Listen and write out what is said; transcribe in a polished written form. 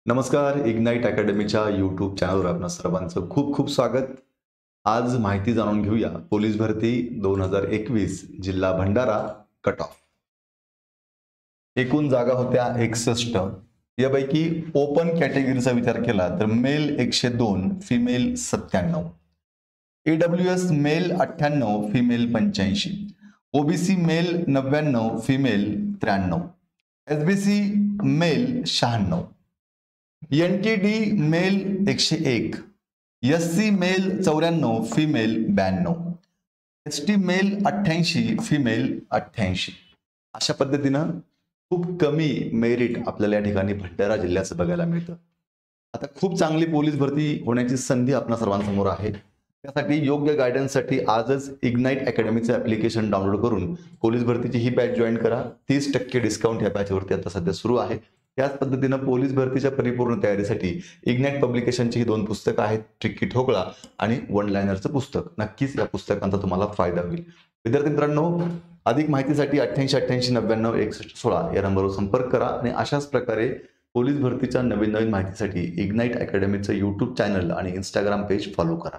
नमस्कार. Ignite अकॅडमीच्या YouTube चॅनलवर आपणा सर्वांचं खूप खूप स्वागत. आज माहिती जाणून घेऊया पोलीस भरती 2021 जिल्हा भंडारा कट ऑफ. एकूण जागा होत्या 61. यापैकी ओपन कॅटेगरीचा विचार केला तर male 102, female 97, AWS male 98, female 85, OBC male 99, female 93, SBC male 96, NTD male 101, SC male 94, female 92, ST male 88, female 88. अशा पद्धतीनं खूप कमी मेरिट आपल्याला या ठिकाणी भंडारा जिल्ह्याचं बघायला मिळतं. आता खूप चांगली पोलीस भरती होण्याची संधी आपल्या सर्वांसमोर आहे. त्यासाठी योग्य गायडन्ससाठी आजच इग्नाइट अकॅडमीचं ॲप्लिकेशन डाउनलोड करून पोलीस भरतीची ही बॅच जॉईन करा. 30% डिस्काउंट या बॅचवरती आता सध्या सुरू आहे. त्याच पद्धतीनं पोलीस भरतीच्या परिपूर्ण तयारीसाठी इग्नाइट पब्लिकेशनची ही 2 पुस्तकं आहेत, ट्रिकी ठोकळा आणि वन लायनरचं पुस्तक. नक्कीच या पुस्तकांचा तुम्हाला फायदा होईल. विद्यार्थी मित्रांनो, अधिक माहितीसाठी 88 99 61 16 या नंबरवर संपर्क करा आणि अशाच प्रकारे पोलीस भरतीच्या नवीन माहितीसाठी इग्नाइट अकॅडमीचं यूट्यूब चॅनल आणि इंस्टाग्राम पेज फॉलो करा.